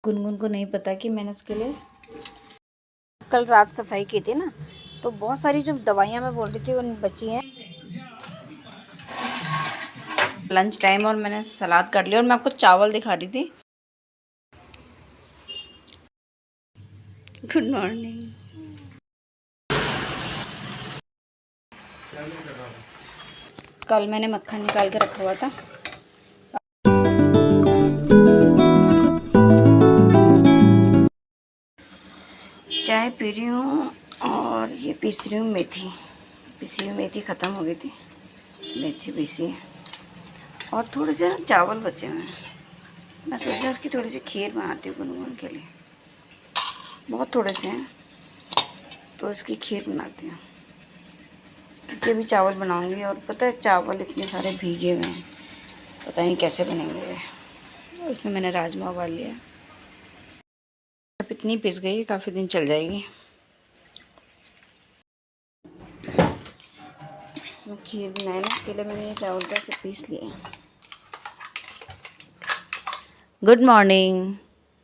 गुनगुन को नहीं पता कि मैंने उसके लिए कल रात सफाई की थी ना, तो बहुत सारी जो दवाइयाँ मैं बोल रही थी वो बची हैं। लंच टाइम और मैंने सलाद काट लिया और मैं आपको चावल दिखा रही थी। Good morning. कल मैंने मक्खन निकाल के रखा हुआ था। चाय पी रही हूँ और ये पीस रही हूँ मेथी। पीसी हुई मेथी ख़त्म हो गई थी, मेथी पीसी और थोड़े से चावल बचे हुए हैं। मैं सोच रही हूँ उसकी थोड़ी सी खीर बनाती हूँ गुनगुन के लिए। बहुत थोड़े से हैं तो इसकी खीर बनाती हूँ, क्योंकि अभी चावल बनाऊँगी। और पता है चावल इतने सारे भीगे हुए हैं, पता नहीं कैसे बनेंगे। इसमें मैंने राजमा उबाल लिया। अब इतनी पिस गई, काफ़ी दिन चल जाएगी। मैं खीर बनाए ना, इसके लिए मैंने ये चावल का से पीस लिया। गुड मॉर्निंग,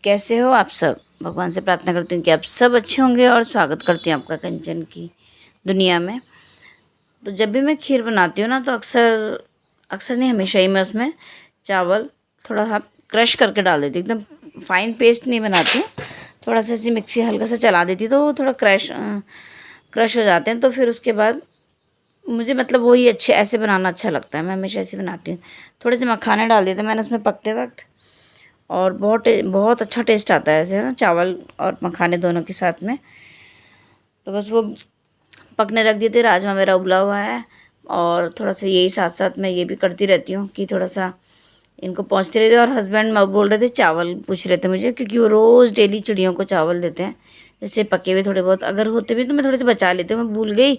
कैसे हो आप सब। भगवान से प्रार्थना करती हूँ कि आप सब अच्छे होंगे और स्वागत करती हूँ आपका कंचन की दुनिया में। तो जब भी मैं खीर बनाती हूँ ना, तो अक्सर नहीं, हमेशा ही मैं उसमें चावल थोड़ा सा क्रश करके डाल देती हूँ। एकदम फाइन पेस्ट नहीं बनाती हूँ, थोड़ा सा ऐसी मिक्सी हल्का सा चला देती तो वो थोड़ा क्रश हो जाते हैं। तो फिर उसके बाद मुझे मतलब वही अच्छे ऐसे बनाना अच्छा लगता है। मैं हमेशा ऐसे बनाती हूँ। थोड़े से मखाने डाल देते मैंने उसमें पकते वक्त, और बहुत अच्छा टेस्ट आता है ऐसे ना, चावल और मखाने दोनों के साथ में। तो बस वो पकने रख दिए थे। राजमा मेरा उबला हुआ है और थोड़ा सा यही साथ साथ मैं ये भी करती रहती हूँ कि थोड़ा सा इनको पहुँचते रहते। और हस्बैंड बोल रहे थे, चावल पूछ रहे थे मुझे, क्योंकि वो रोज़ डेली चिड़ियों को चावल देते हैं। जैसे पके हुए थोड़े बहुत अगर होते भी तो मैं थोड़े से बचा लेती हूँ। मैं भूल गई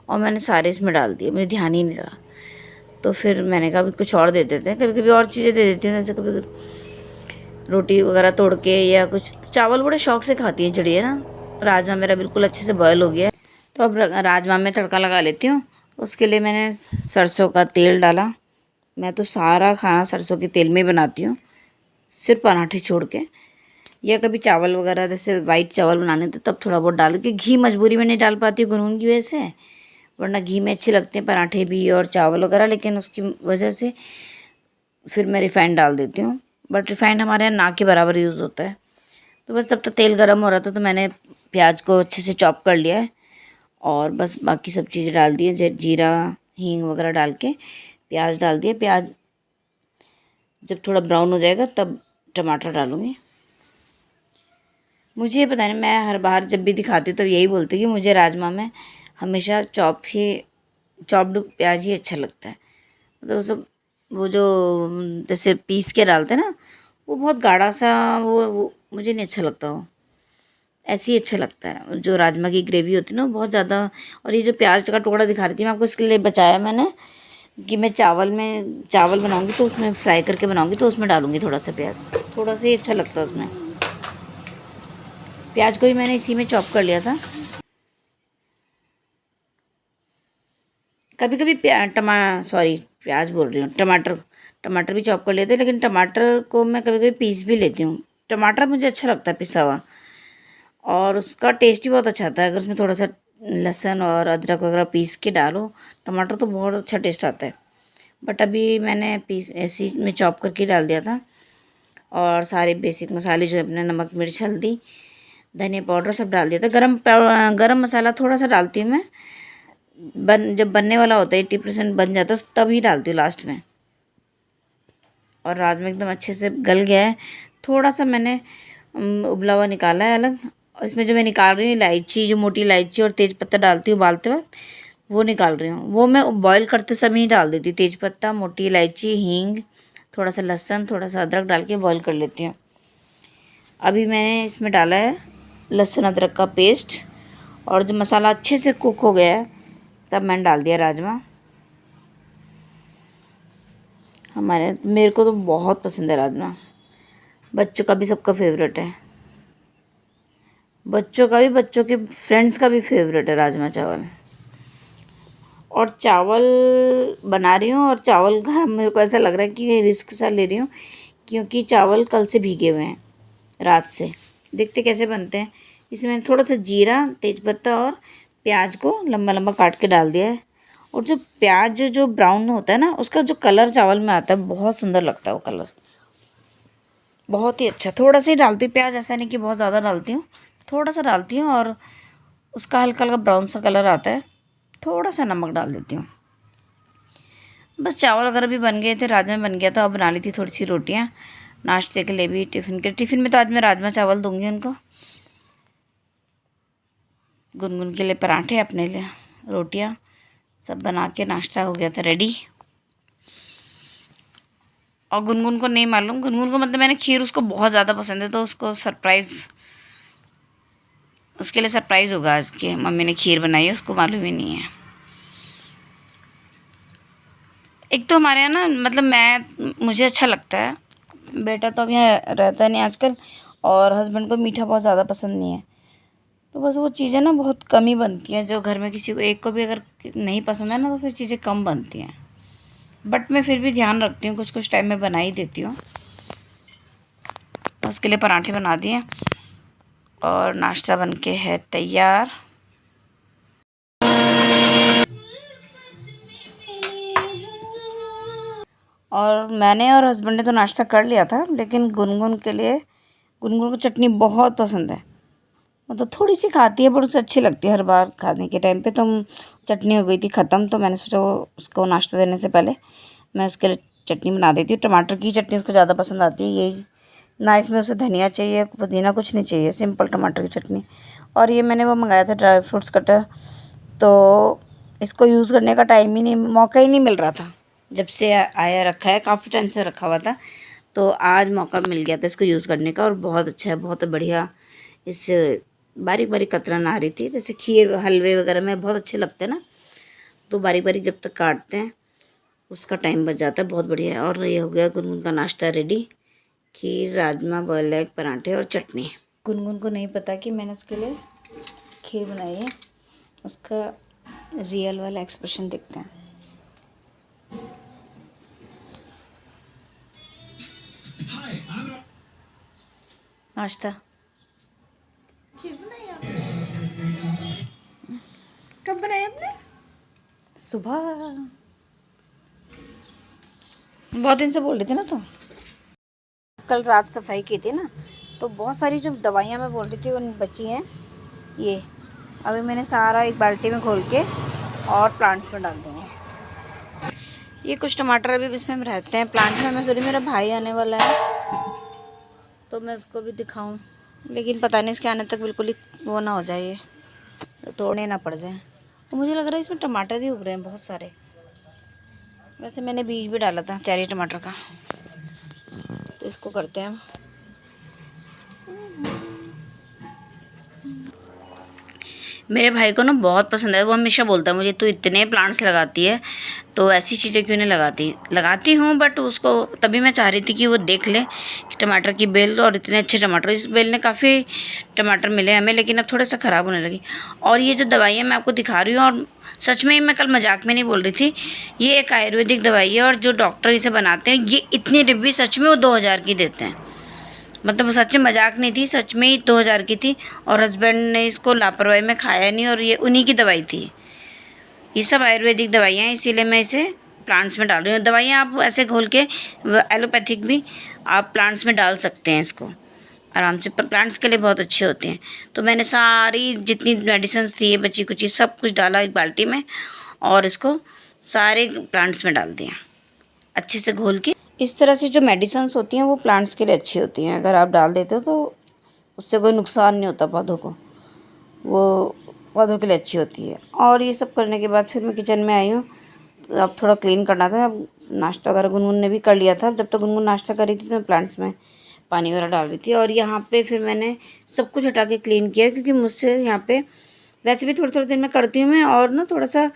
और मैंने सारे इसमें डाल दिए, मुझे ध्यान ही नहीं रहा। तो फिर मैंने कहा कुछ और दे देते हैं। कभी कभी और चीज़ें दे देती हूँ, जैसे कभी रोटी वगैरह तोड़ के या कुछ। तो चावल बड़े शौक से खाती हैं चिड़िया ना। राजमा मेरा बिल्कुल अच्छे से बॉयल हो गया है, तो अब राजमा में तड़का लगा लेती हूँ। उसके लिए मैंने सरसों का तेल डाला। मैं तो सारा खाना सरसों के तेल में ही बनाती हूँ, सिर्फ पराठे छोड़ के। या कभी चावल वगैरह जैसे वाइट चावल बनाने तो तब थोड़ा बहुत डाल के, घी मजबूरी में नहीं डाल पाती हूँ गुनगुन की वजह से, वरना घी में अच्छे लगते हैं पराठे भी और चावल वगैरह। लेकिन उसकी वजह से फिर मैं रिफ़ाइंड डाल देती हूँ, बट रिफ़ाइंड हमारे यहाँ ना के बराबर यूज़ होता है। तो बस तब तो तेल गर्म हो रहा था, तो मैंने प्याज को अच्छे से चॉप कर लिया है और बस बाकी सब चीज़ें डाल दी है। जीरा हींग वगैरह डाल के प्याज डाल दिया। प्याज जब थोड़ा ब्राउन हो जाएगा तब टमाटर डालूँगी। मुझे ये पता नहीं, मैं हर बार जब भी दिखाती हूँ तब यही बोलती हूँ कि मुझे राजमा में हमेशा चॉप्ड प्याज ही अच्छा लगता है। मतलब वो जो जैसे पीस के डालते हैं ना, वो बहुत गाढ़ा सा वो मुझे नहीं अच्छा लगता। वो ऐसे ही अच्छा लगता है। जो राजमा की ग्रेवी होती है ना, वो बहुत ज़्यादा। और ये जो प्याज का टुकड़ा दिखा रही थी मैं आपको, इसके लिए बचाया मैंने कि मैं चावल बनाऊंगी तो उसमें फ्राई करके बनाऊंगी, तो उसमें डालूंगी थोड़ा सा प्याज, थोड़ा सा ही अच्छा लगता है उसमें। प्याज को भी मैंने इसी में चॉप कर लिया था। कभी कभी प्याज बोल रही हूँ, टमाटर भी चॉप कर लेते हैं। लेकिन टमाटर को मैं कभी कभी पीस भी लेती हूँ। टमाटर मुझे अच्छा लगता है पिसा हुआ, और उसका टेस्ट ही बहुत अच्छा आता है। अगर उसमें थोड़ा सा लहसुन और अदरक वगैरह पीस के डालो टमाटर, तो बहुत अच्छा टेस्ट आता है। बट अभी मैंने पीस ऐसी में चॉप करके डाल दिया था। और सारे बेसिक मसाले जो है अपने नमक मिर्च हल्दी धनिया पाउडर सब डाल दिया था। गरम मसाला थोड़ा सा डालती हूँ मैं, जब बनने वाला होता है 80% बन जाता है तब ही डालती हूँ लास्ट में। और राजमा एकदम अच्छे से गल गया है। थोड़ा सा मैंने उबला हुआ निकाला है अलग, और इसमें जो मैं निकाल रही हूँ इलायची, जो मोटी इलायची और तेज पत्ता डालती हूँ उबालते वक्त, वो निकाल रही हूँ। वो मैं बॉईल करते समय ही डाल देती हूँ। तेज पत्ता, मोटी इलायची, हींग, थोड़ा सा लहसुन, थोड़ा सा अदरक डाल के बॉईल कर लेती हूँ। अभी मैंने इसमें डाला है लहसुन अदरक का पेस्ट, और जब मसाला अच्छे से कुक हो गया है तब मैंने डाल दिया राजमा। मेरे को तो बहुत पसंद है राजमा। बच्चों का भी, सबका फेवरेट है। बच्चों का भी, बच्चों के फ्रेंड्स का भी फेवरेट है राजमा चावल। और चावल बना रही हूँ, और चावल का मेरे को ऐसा लग रहा है कि रिस्क सा ले रही हूँ, क्योंकि चावल कल से भीगे हुए हैं रात से। देखते कैसे बनते हैं। इसमें मैंने थोड़ा सा जीरा, तेज़पत्ता और प्याज को लंबा लंबा काट के डाल दिया है। और जो प्याज जो ब्राउन होता है ना, उसका जो कलर चावल में आता है, बहुत सुंदर लगता है वो कलर, बहुत ही अच्छा। थोड़ा सा ही डालती हूँ प्याज, ऐसा नहीं कि बहुत ज़्यादा डालती हूँ, थोड़ा सा डालती हूँ। और उसका हल्का हल्का ब्राउन सा कलर आता है, थोड़ा सा नमक डाल देती हूँ। बस चावल वगैरह भी बन गए थे, राजमा बन गया था। अब बना ली थी थोड़ी सी रोटियाँ नाश्ते के लिए भी, टिफ़िन में तो आज मैं राजमा चावल दूंगी उनको। गुनगुन के लिए पराठे, अपने लिए रोटियाँ, सब बना के नाश्ता हो गया था रेडी। और गुनगुन को नहीं मालूम, गुनगुन को मतलब मैंने खीर, उसको बहुत ज़्यादा पसंद है, तो उसको सरप्राइज़, उसके लिए सरप्राइज़ होगा आज के मम्मी ने खीर बनाई है, उसको मालूम ही नहीं है। एक तो हमारे यहाँ ना, मतलब मुझे अच्छा लगता है, बेटा तो अब यहाँ रहता नहीं आजकल, और हस्बैंड को मीठा बहुत ज़्यादा पसंद नहीं है। तो बस वो चीज़ें ना बहुत कम ही बनती हैं, जो घर में किसी को एक को भी अगर नहीं पसंद है ना, तो फिर चीज़ें कम बनती हैं। बट मैं फिर भी ध्यान रखती हूँ, कुछ कुछ टाइम में बना ही देती हूँ। उसके लिए पराठे बना दिए और नाश्ता बन के है तैयार। और मैंने और हस्बैंड ने तो नाश्ता कर लिया था, लेकिन गुनगुन के लिए, गुनगुन को चटनी बहुत पसंद है। मतलब थोड़ी सी खाती है, पर उसे अच्छी लगती है। हर बार खाने के टाइम पे तो चटनी हो गई थी ख़त्म, तो मैंने सोचा वो उसको नाश्ता देने से पहले मैं उसके लिए चटनी बना देती हूँ। टमाटर की चटनी उसको ज़्यादा पसंद आती है। यही ना, इसमें उसे धनिया चाहिए, पुदीना कुछ नहीं चाहिए, सिंपल टमाटर की चटनी। और ये मैंने वो मंगाया था ड्राई फ्रूट्स कटर, तो इसको यूज़ करने का टाइम ही नहीं, मौका ही नहीं मिल रहा था। जब से आया रखा है, काफ़ी टाइम से रखा हुआ था, तो आज मौका मिल गया था इसको यूज़ करने का। और बहुत अच्छा है, बहुत बढ़िया। इससे बारीक बारीक कतरन आ रही थी, जैसे खीर हलवे वगैरह में बहुत अच्छे लगते हैं ना, तो बारीक बारीक जब तक काटते हैं उसका टाइम बच जाता है, बहुत बढ़िया है। और ये हो गया गुनगुन का नाश्ता रेडी, खीर, राजमा, बॉयल एग, पराठे और चटनी। गुनगुन को नहीं पता कि मैंने उसके लिए खीर बनाई है। उसका रियल वाला एक्सप्रेशन देखते हैं। नाश्ता कब बनाया आपने? सुबह, बहुत दिन से बोल रही थी ना तुम। कल रात सफाई की थी ना, तो बहुत सारी जो दवाइयाँ मैं बोल रही थी वो बची हैं। ये अभी मैंने सारा एक बाल्टी में घोल के और प्लांट्स में डाल दूँगी। ये कुछ टमाटर अभी इसमें रहते हैं प्लांट में। मैं सोच रही मेरा भाई आने वाला है, तो मैं उसको भी दिखाऊं, लेकिन पता नहीं इसके आने तक बिल्कुल ही वो ना हो जाए, ये तोड़ने ना पड़ जाए। तो मुझे लग रहा है इसमें टमाटर भी उग रहे हैं बहुत सारे। वैसे मैंने बीज भी डाला था चेरी टमाटर का, तो इसको करते हैं हम। मेरे भाई को ना बहुत पसंद है, वो हमेशा बोलता है मुझे, तू इतने प्लांट्स लगाती है तो ऐसी चीज़ें क्यों नहीं लगाती। लगाती हूँ, बट उसको तभी मैं चाह रही थी कि वो देख ले कि टमाटर की बेल, और इतने अच्छे टमाटर, इस बेल ने काफ़ी टमाटर मिले हमें, लेकिन अब थोड़ा सा ख़राब होने लगी। और ये जो दवाइयाँ मैं आपको दिखा रही हूँ, और सच में मैं कल मजाक में नहीं बोल रही थी, ये एक आयुर्वेदिक दवाई है, और जो डॉक्टर इसे बनाते हैं, ये इतनी डिब्बी सच में वो 2000 की देते हैं। मतलब सच में मजाक नहीं थी, सच में ही 2000 की थी। और हस्बैंड ने इसको लापरवाही में खाया नहीं, और ये उन्हीं की दवाई थी। ये सब आयुर्वेदिक दवाइयाँ हैं, इसीलिए मैं इसे प्लांट्स में डाल रही हूँ। दवाइयाँ आप ऐसे घोल के, एलोपैथिक भी आप प्लांट्स में डाल सकते हैं इसको आराम से, पर प्लांट्स के लिए बहुत अच्छे होते हैं। तो मैंने सारी जितनी मेडिसिन थी, ये बची कुची सब कुछ डाला एक बाल्टी में, और इसको सारे प्लांट्स में डाल दिया अच्छे से घोल के। इस तरह से जो मेडिसिन्स होती हैं वो प्लांट्स के लिए अच्छी होती हैं। अगर आप डाल देते हो तो उससे कोई नुकसान नहीं होता पौधों को, वो पौधों के लिए अच्छी होती है। और ये सब करने के बाद फिर मैं किचन में आई हूँ। तो अब थोड़ा क्लीन करना था। अब नाश्ता वगैरह गुनगुन ने भी कर लिया था। जब तक गुनगुन नाश्ता कर रही थी तो मैं प्लांट्स में पानी वगैरह डाल रही थी। और यहाँ पे फिर मैंने सब कुछ हटा के क्लीन किया, क्योंकि मुझसे यहाँ पे वैसे भी थोड़े थोड़े दिन में करती हूँ मैं, और ना थोड़ा सा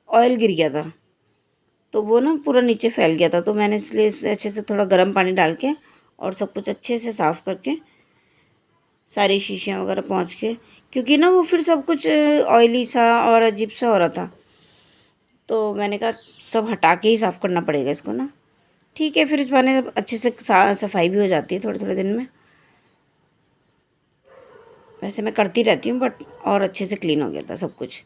ऑयल गिर गया था, तो वो ना पूरा नीचे फैल गया था। तो मैंने इसलिए इसे अच्छे से थोड़ा गर्म पानी डाल के और सब कुछ अच्छे से साफ़ करके सारी शीशियाँ वगैरह पोंछ के, क्योंकि ना वो फिर सब कुछ ऑयली सा और अजीब सा हो रहा था, तो मैंने कहा सब हटा के ही साफ़ करना पड़ेगा इसको ना। ठीक है, फिर इस बहाने अच्छे से सफाई भी हो जाती है थोड़े थोड़े दिन में। वैसे मैं करती रहती हूँ बट और अच्छे से क्लीन हो गया था सब कुछ,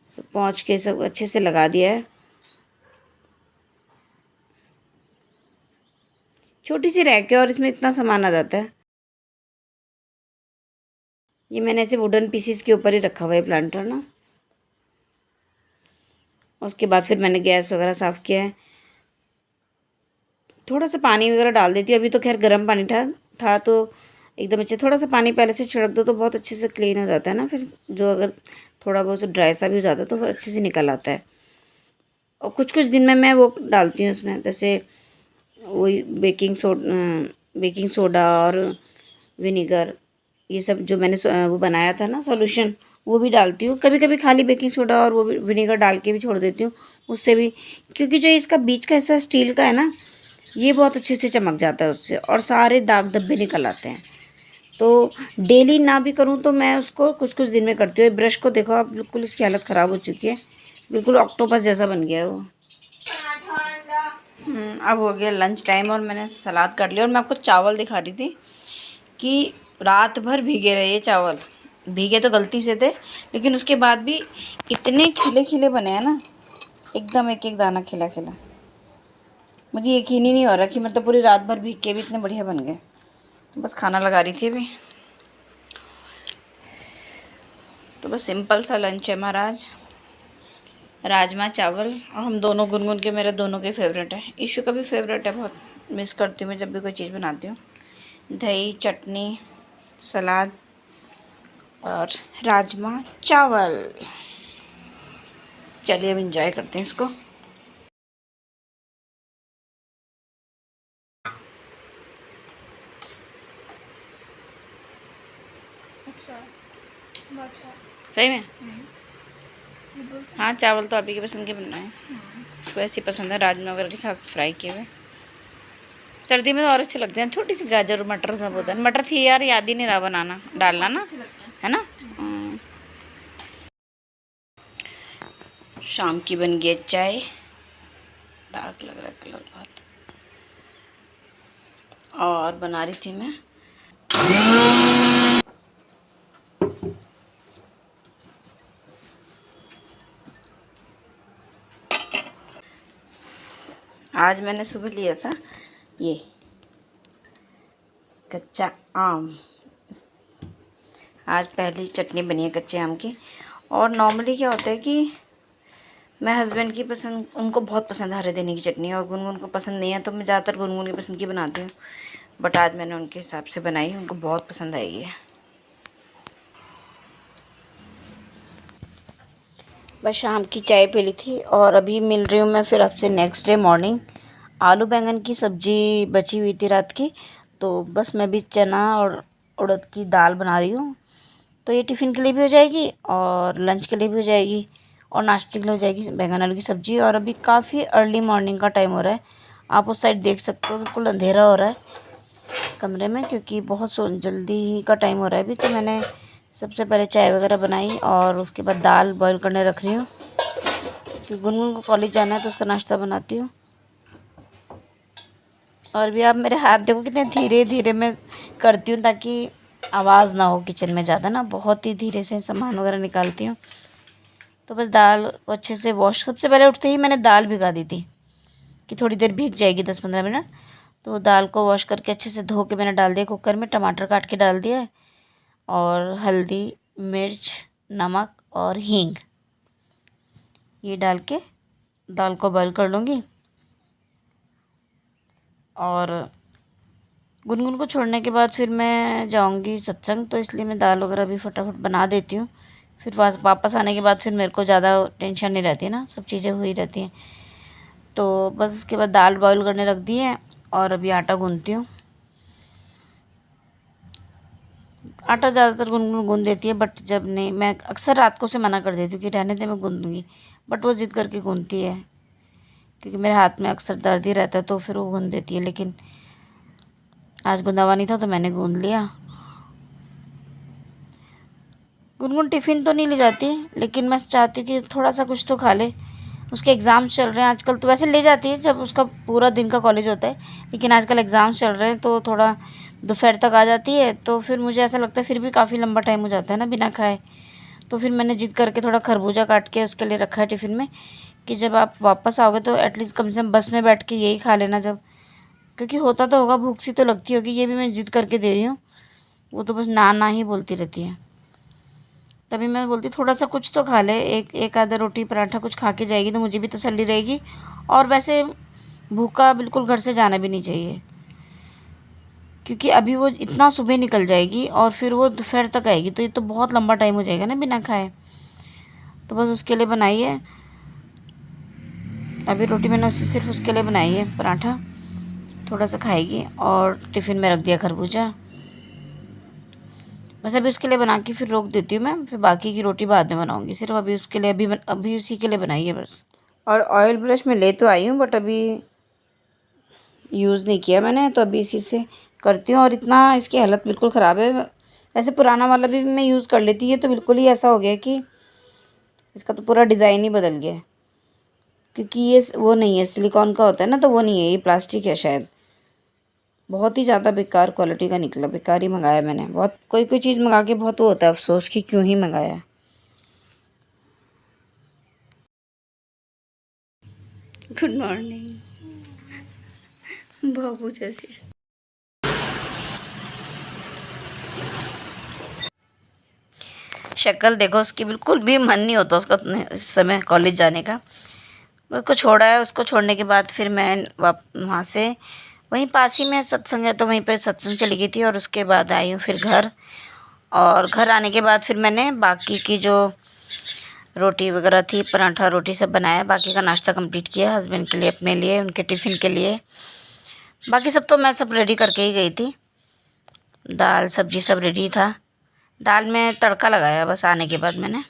सब पोंछ के सब अच्छे से लगा दिया है। छोटी सी रैक है और इसमें इतना सामान आ जाता है। ये मैंने ऐसे वुडन पीसीस के ऊपर ही रखा हुआ है प्लांटर ना। उसके बाद फिर मैंने गैस वगैरह साफ़ किया है। थोड़ा सा पानी वगैरह डाल देती हूँ, अभी तो खैर गर्म पानी था तो एकदम अच्छे, थोड़ा सा पानी पहले से छिड़क दो तो बहुत अच्छे से क्लीन हो जाता है ना। फिर जो अगर थोड़ा बहुत ड्राई सा भी हो जाता है तो फिर अच्छे से निकल आता है। और कुछ कुछ दिन में मैं वो डालती हूँ इसमें, जैसे वही बेकिंग सोडा और विनीगर, ये सब जो मैंने वो बनाया था ना सॉल्यूशन, वो भी डालती हूँ। कभी कभी खाली बेकिंग सोडा और वो विनीगर डाल के भी छोड़ देती हूँ, उससे भी, क्योंकि जो इसका बीच का हिस्सा स्टील का है ना, ये बहुत अच्छे से चमक जाता है उससे और सारे दाग धब्बे निकल आते हैं। तो डेली ना भी करूँ तो मैं उसको कुछ कुछ दिन में करती हूँ। ब्रश को देखो आप, बिल्कुल इसकी हालत ख़राब हो चुकी है, बिल्कुल ऑक्टोपस जैसा बन गया है वो। अब हो गया लंच टाइम और मैंने सलाद काट लिया। और मैं आपको चावल दिखा रही थी कि रात भर भीगे रहे ये चावल। भीगे तो गलती से थे, लेकिन उसके बाद भी इतने खिले खिले बने हैं ना, एकदम एक एक दाना खिला खिला। मुझे यकीन ही नहीं हो रहा कि मतलब पूरी रात भर भीग के भी इतने बढ़िया बन गए। बस खाना लगा रही थी अभी। तो बस सिंपल सा लंच है हमारा आज, राजमा चावल। और हम दोनों, गुनगुन के, मेरे दोनों के फेवरेट है, ईशू का भी फेवरेट है। बहुत मिस करती हूँ मैं जब भी कोई चीज़ बनाती हूँ। दही, चटनी, सलाद और राजमा चावल। चलिए अब इंजॉय करते हैं इसको। अच्छा, बहुत अच्छा। सही में? ये बोल। हाँ, चावल तो आप ही के पसंद के बनना है। इसको ऐसी पसंद है, राजमा वगैरह के साथ फ्राई किए हुए। सर्दी में तो और अच्छे लगते हैं। छोटी सी गाजर मटर सब होता है। मटर थी यार, याद ही नहीं रहा बनाना, डालना ना, है ना। शाम की बन गई है चाय। डार्क लग रहा है कलर बहुत। और बना रही थी मैं आज मैंने सुबह लिया था ये कच्चा आम। आज पहली चटनी बनी है कच्चे आम की। और नॉर्मली क्या होता है कि मैं हस्बैंड की पसंद, उनको बहुत पसंद है हरे धनिया की चटनी, और गुनगुन को पसंद नहीं है, तो मैं ज़्यादातर गुनगुन की पसंद की बनाती हूँ। बट आज मैंने उनके हिसाब से बनाई, उनको बहुत पसंद आई है। बस शाम की चाय पी ली थी और अभी मिल रही हूँ मैं फिर आपसे नेक्स्ट डे मॉर्निंग। आलू बैंगन की सब्ज़ी बची हुई थी रात की, तो बस मैं भी चना और उड़द की दाल बना रही हूँ। तो ये टिफ़िन के लिए भी हो जाएगी और लंच के लिए भी हो जाएगी और नाश्ते के लिए हो जाएगी बैंगन आलू की सब्ज़ी। और अभी काफ़ी अर्ली मॉर्निंग का टाइम हो रहा है, आप उस साइड देख सकते हो, बिल्कुल अंधेरा हो रहा है कमरे में, क्योंकि बहुत जल्दी ही का टाइम हो रहा है अभी। तो मैंने सबसे पहले चाय वगैरह बनाई और उसके बाद दाल बॉईल करने रख रही हूँ, क्योंकि गुनगुन को कॉलेज जाना है तो उसका नाश्ता बनाती हूँ। और भी आप मेरे हाथ देखो कितने धीरे धीरे मैं करती हूँ, ताकि आवाज़ ना हो किचन में ज़्यादा ना, बहुत ही धीरे से सामान वगैरह निकालती हूँ। तो बस दाल को अच्छे से वॉश, सबसे पहले उठते ही मैंने दाल भिगा दी थी कि थोड़ी देर भीग जाएगी 10-15 मिनट। तो दाल को वॉश करके अच्छे से धो के मैंने डाल दिया कुकर में, टमाटर काट के डाल दिया है और हल्दी, मिर्च, नमक और हींग, ये डाल के दाल को बॉईल कर लूँगी। और गुनगुन को छोड़ने के बाद फिर मैं जाऊंगी सत्संग, तो इसलिए मैं दाल वगैरह भी फटाफट बना देती हूँ। फिर वापस आने के बाद फिर मेरे को ज़्यादा टेंशन नहीं रहती है ना, सब चीज़ें हुई रहती हैं। तो बस उसके बाद दाल बॉईल करने रख दी है और अभी आटा गूँथती हूँ। आटा ज़्यादातर गुनगुन गूँध देती है, बट जब नहीं, मैं अक्सर रात को से मना कर देती हूँ कि रहने दे, मैं गूँध दूँगी, बट वो ज़िद करके गूँथती है, क्योंकि मेरे हाथ में अक्सर दर्द ही रहता है, तो फिर वो गूँध देती है। लेकिन आज गूँधा नहीं था तो मैंने गूँध लिया। गुनगुन टिफ़िन तो नहीं ले जाती, लेकिन मैं चाहती हूँ कि थोड़ा सा कुछ तो खा ले। उसके एग्ज़ाम्स चल रहे हैं आजकल, तो वैसे ले जाती है जब उसका पूरा दिन का कॉलेज होता है, लेकिन आजकल एग्ज़ाम्स चल रहे हैं तो थोड़ा दोपहर तक आ जाती है, तो फिर मुझे ऐसा लगता है फिर भी काफ़ी लंबा टाइम हो जाता है ना बिना खाए। तो फिर मैंने ज़िद करके थोड़ा खरबूजा काट के उसके लिए रखा है टिफ़िन में, कि जब आप वापस आओगे तो एटलीस्ट कम से कम बस में बैठ के यही खा लेना जब, क्योंकि होता तो होगा, भूख सी तो लगती होगी। ये भी मैं ज़िद करके दे रही हूँ, वो तो बस ना ना ही बोलती रहती है। तभी मैं बोलती थोड़ा सा कुछ तो खा ले, एक आधा रोटी पराठा कुछ खा के जाएगी तो मुझे भी तसल्ली रहेगी। और वैसे भूखा बिल्कुल घर से जाना भी नहीं चाहिए, क्योंकि अभी वो इतना सुबह निकल जाएगी और फिर वो दोपहर तक आएगी, तो ये तो बहुत लंबा टाइम हो जाएगा ना बिना खाए। तो बस उसके लिए बनाई है अभी रोटी, मैंने उसी सिर्फ उसके लिए बनाई है पराठा। थोड़ा सा खाएगी और टिफ़िन में रख दिया खरबूजा। बस अभी उसके लिए बना के फिर रोक देती हूँ मैं, फिर बाकी की रोटी बाद में बनाऊँगी। सिर्फ अभी उसके लिए अभी उसी के लिए बनाई है बस। और ऑयल ब्रश में ले तो आई हूँ, बट अभी यूज़ नहीं किया मैंने, तो अभी इसी से करती हूँ। और इतना इसकी हालत बिल्कुल ख़राब है। वैसे पुराना वाला भी मैं यूज़ कर लेती है, तो बिल्कुल ही ऐसा हो गया कि इसका तो पूरा डिज़ाइन ही बदल गया है। क्योंकि ये वो नहीं है, सिलिकॉन का होता है ना, तो वो नहीं है, ये प्लास्टिक है शायद। बहुत ही ज़्यादा बेकार क्वालिटी का निकला, बेकार ही मंगाया मैंने। बहुत कोई कोई चीज़ मंगा के बहुत वो होता है अफसोस कि क्यों ही मंगाया। गुड मॉर्निंग बाबू जैसी। शक्ल देखो उसकी, बिल्कुल भी मन नहीं होता उसका इस समय कॉलेज जाने का। उसको छोड़ा है, उसको छोड़ने के बाद फिर मैं वहाँ से, वहीं पास ही में सत्संग है तो वहीं पे सत्संग चली गई थी। और उसके बाद आई हूँ फिर घर। और घर आने के बाद फिर मैंने बाकी की जो रोटी वगैरह थी, पराठा रोटी सब बनाया, बाकी का नाश्ता कंप्लीट किया हस्बैंड के लिए, अपने लिए, उनके टिफ़िन के लिए। बाकी सब तो मैं सब रेडी करके ही गई थी। दाल सब्जी सब रेडी था। दाल में तड़का लगाया बस आने के बाद मैंने।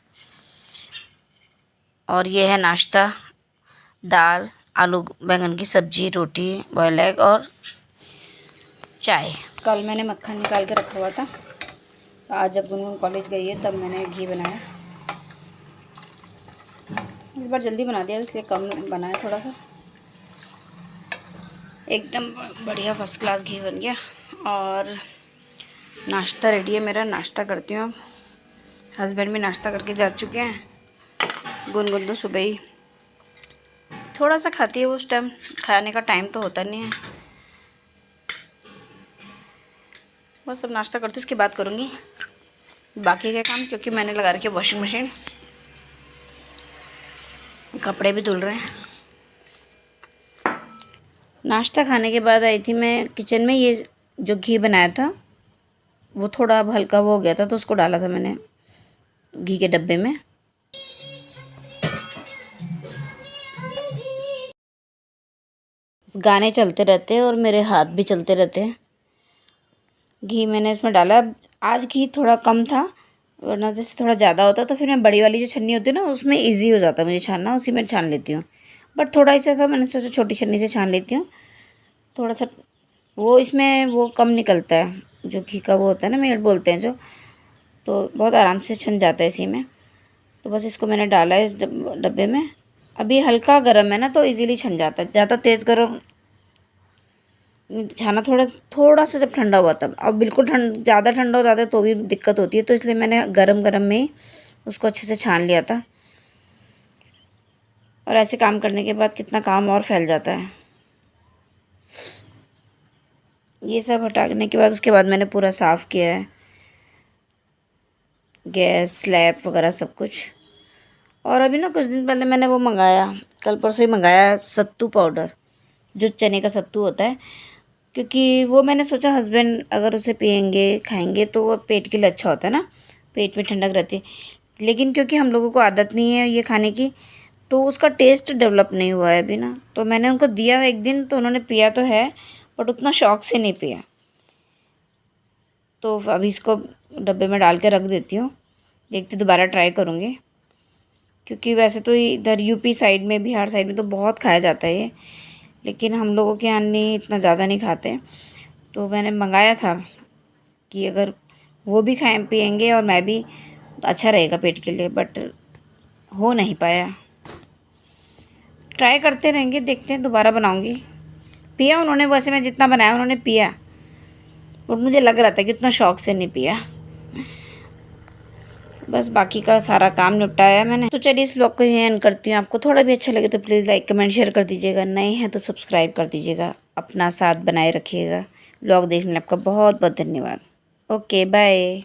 और ये है नाश्ता, दाल, आलू बैंगन की सब्जी, रोटी, बॉयल एग और चाय। कल मैंने मक्खन निकाल के रखा हुआ था, तो आज जब गुनगुन कॉलेज गई है तब मैंने घी बनाया। इस बार जल्दी बना दिया इसलिए कम बनाया थोड़ा सा। एकदम बढ़िया फर्स्ट क्लास घी बन गया। और नाश्ता रेडी है मेरा, नाश्ता करती हूँ अब। हस्बैंड भी नाश्ता करके जा चुके हैं। गुनगुन तो सुबह ही थोड़ा सा खाती है, उस टाइम खाने का टाइम तो होता नहीं है। बस अब नाश्ता करती हूँ, उसके बाद करूँगी बाकी के काम, क्योंकि मैंने लगा रखी है वॉशिंग मशीन, कपड़े भी धुल रहे हैं। नाश्ता खाने के बाद आई थी मैं किचन में। ये जो घी बनाया था वो थोड़ा अब हल्का वो हो गया था, तो उसको डाला था मैंने घी के डब्बे में। गाने चलते रहते हैं और मेरे हाथ भी चलते रहते हैं। घी मैंने इसमें डाला। आज घी थोड़ा कम था, वरना जैसे थोड़ा ज़्यादा होता तो फिर मैं बड़ी वाली जो छन्नी होती है ना, उसमें इजी हो जाता मुझे छानना, उसी में छान लेती हूँ। बट थोड़ा ऐसा था, मैंने सोचा छोटी छन्नी से छान लेती हूँ। थोड़ा सा वो इसमें वो कम निकलता है, जो घी का वो होता है ना, मेल्ट बोलते हैं जो, तो बहुत आराम से छन जाता है इसी में। तो बस इसको मैंने डाला है इस डब्बे में। अभी हल्का गर्म है ना, तो इजीली छन जाता है। ज़्यादा तेज़ गर्म छाना थोड़ा सा जब ठंडा हुआ तब। अब बिल्कुल ज़्यादा ठंडा हो जाता है तो भी दिक्कत होती है, तो इसलिए मैंने गरम गरम में ही उसको अच्छे से छान लिया था। और ऐसे काम करने के बाद कितना काम और फैल जाता है। ये सब हटाने के बाद उसके बाद मैंने पूरा साफ़ किया है, गैस स्लैब वगैरह सब कुछ। और अभी ना कुछ दिन पहले मैंने वो मंगाया, कल परसों ही मंगाया, सत्तू पाउडर, जो चने का सत्तू होता है। क्योंकि वो मैंने सोचा हस्बैंड अगर उसे पियेंगे खाएंगे तो वो पेट के लिए अच्छा होता है ना, पेट में ठंडक रहती है। लेकिन क्योंकि हम लोगों को आदत नहीं है ये खाने की, तो उसका टेस्ट डेवलप नहीं हुआ है अभी ना। तो मैंने उनको दिया एक दिन, तो उन्होंने पिया तो है, बट उतना शौक से नहीं पिया। तो अभी इसको डब्बे में डाल के रख देती हूँ, देखती दोबारा ट्राई करूँगी। क्योंकि वैसे तो इधर यूपी साइड में, बिहार साइड में तो बहुत खाया जाता है ये, लेकिन हम लोगों के यहाँ नहीं, इतना ज़्यादा नहीं खाते। तो मैंने मंगाया था कि अगर वो भी खाएं पियेंगे और मैं भी, तो अच्छा रहेगा पेट के लिए, बट हो नहीं पाया। ट्राई करते रहेंगे, देखते हैं, दोबारा बनाऊंगी। पिया उन्होंने, वैसे मैं जितना बनाया उन्होंने पिया, बट मुझे लग रहा था कि उतना शौक से नहीं पिया। बस बाकी का सारा काम निपटाया मैंने। तो चलिए इस व्लॉग को यहीं एंड करती हूँ। आपको थोड़ा भी अच्छा लगे तो प्लीज़ लाइक कमेंट शेयर कर दीजिएगा, नए हैं तो सब्सक्राइब कर दीजिएगा। अपना साथ बनाए रखिएगा। व्लॉग देखने आपका बहुत बहुत धन्यवाद। Okay bye.